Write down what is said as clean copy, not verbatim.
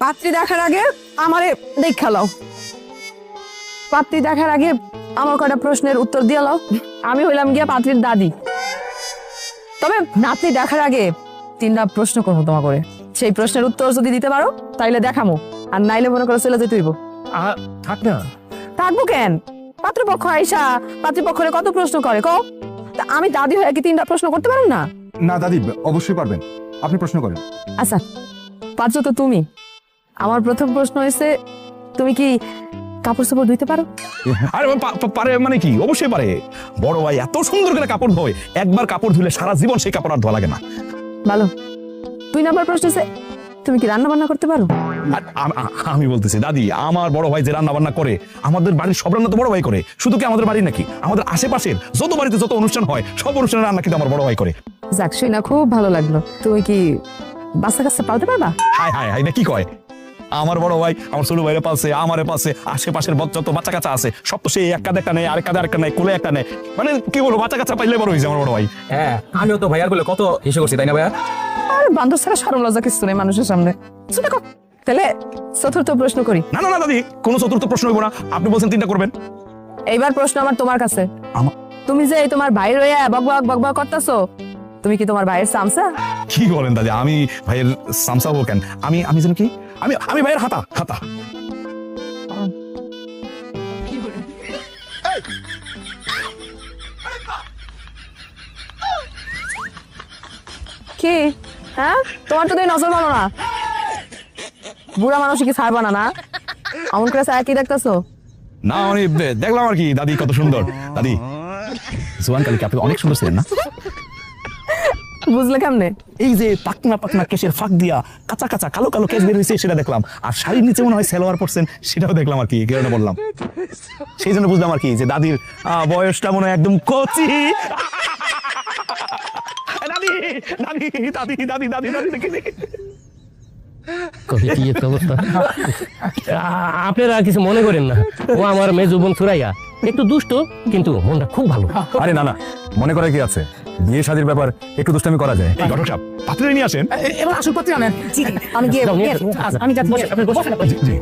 পাত্রী দেখার আগে আমারে দেখা লও। পাত্রী দেখার আগে আমার কয়টা প্রশ্নের উত্তর দিয়ে লও। আমি হইলাম গিয়া পাত্রীর দাদি। তবে নাতনি দেখার আগে 3টা প্রশ্ন করবো তোমা করে। সেই প্রশ্নের উত্তর যদি দিতে পারো তাইলে দেখামো, আর নাইলে মনে করো চলে যেতে হইব। থাক না। থাকবো কেন? পাত্রপক্ষ আইসা পাত্রীপক্ষরে কত প্রশ্ন করে কও। তা আমি দাদি হয়ে কি 3টা প্রশ্ন করতে পারো না? না দাদি, অবশ্যই পারবেন, আপনি প্রশ্ন করেন। আচ্ছা, পাত্র তো তুমি। আমার প্রথম প্রশ্ন হয়েছে, তুমি কি কাপড় চোপড় ধুইতে পারো? আরে পারে মানে কি? অবশ্যই পারে। বড় ভাই এত সুন্দর করে কাপড় ধোয়, একবার কাপড় ধুলে সারা জীবন সেই কাপড় আর ধোয়া লাগে না। ভালো। 2 নাম্বার প্রশ্ন হচ্ছে, তুমি কি রান্না বান্না করতে পারো? আমি বলতেছি দাদি, আমার বড় ভাই যে রান্না বান্না করে, আমাদের বাড়ির সব রান্না তো বড় ভাই করে। শুধু কি আমাদের বাড়ি নাকি, আমাদের আশেপাশের যত বাড়িতে যত অনুষ্ঠান হয় সব অনুষ্ঠানের রান্না কিন্তু আমার বড় ভাই করে। যাক, শুই না খুব ভালো লাগলো। তুমি কি বাচ্চা কাচ্চা পালতে পারবা? হাই হাই হাই, না কি কয়? আমার বড় ভাই আমার ছোট ভাইরে পালছে, আমারে পালছে, আশেপাশের যত বাচ্চা কাচ্চা আছে সব তো সেই এক কাঁধে একটা নেই, আরেক কাঁধে আরেকটা নেই, কোলে একটা নেই। মানে কি বলবো, বাচ্চা কাচ্চা পাইলে বড় হয়েছে আমার বড় ভাই। হ্যাঁ, আমিও তো ভাইয়ার বলে কত হিসেব করছি, তাই না ভাইয়া? আরে বান্ধব ছাড়া শরম লজ্জা কিছু নেই মানুষের সামনে। শুনে কর। তাহলে চতুর্থ প্রশ্ন করি। না না না দাদি, কোনো চতুর্থ প্রশ্ন হইব না, আপনি বলছেন 3টা করবেন। এইবার প্রশ্ন আমার তোমার কাছে। তুমি যে এই তোমার ভাই রইয়া বকবক বকবক করতেছো, তুমি কি তোমার ভাইয়ের চামচা? কি বলেন দাদি, আমি ভাইয়ের সামসা হবো কেন? আমি জানি কি, আমি ভাইয়ের হাতা হাতা। কি? হ্যাঁ, তোমার তো নজর ভালো না। বুড়া মানুষ কি ছাড়বা না? না এমন করে ছায়া কি দেখতেছো? না মানে দেখলাম আর কি দাদি কত সুন্দর। দাদি, জোয়ান কালীকে আপনি অনেক সুন্দর ছিলেন না? বুঝলে কেমনে? এই যে পাকনা পাকনা কেশের ফাঁক দিয়া কাঁচা কাঁচা কালো কালো কেশ বের হয়েছে সেটা দেখলাম, আর শাড়ির নিচে মনে হয় সালোয়ার পরছেন সেটাও দেখলাম আর কি, এই কারণে বললাম। সেই জন্য বুঝলাম আর কি যে দাদির বয়সটা মনে হয় একদম কচি। দাদি দাদি দাদি দাদি দাদি দাদি দেখি দেখি। আপনারা কিছু মনে করেন না, ও আমার মেজো বোন সুরাইয়া, একটু দুষ্ট কিন্তু মনটা খুব ভালো। আরে না না, মনে করার কি আছে, বিয়ে শাদীর ব্যাপার, একটু দুষ্টামি করা যায়। এই ঘটক সাহেব, পাত্রী নিয়ে আসেন। এবার আসল পাত্রী আনেন। আমি গিয়ে যাও, নিয়ে আসো। আমি যাচ্ছি।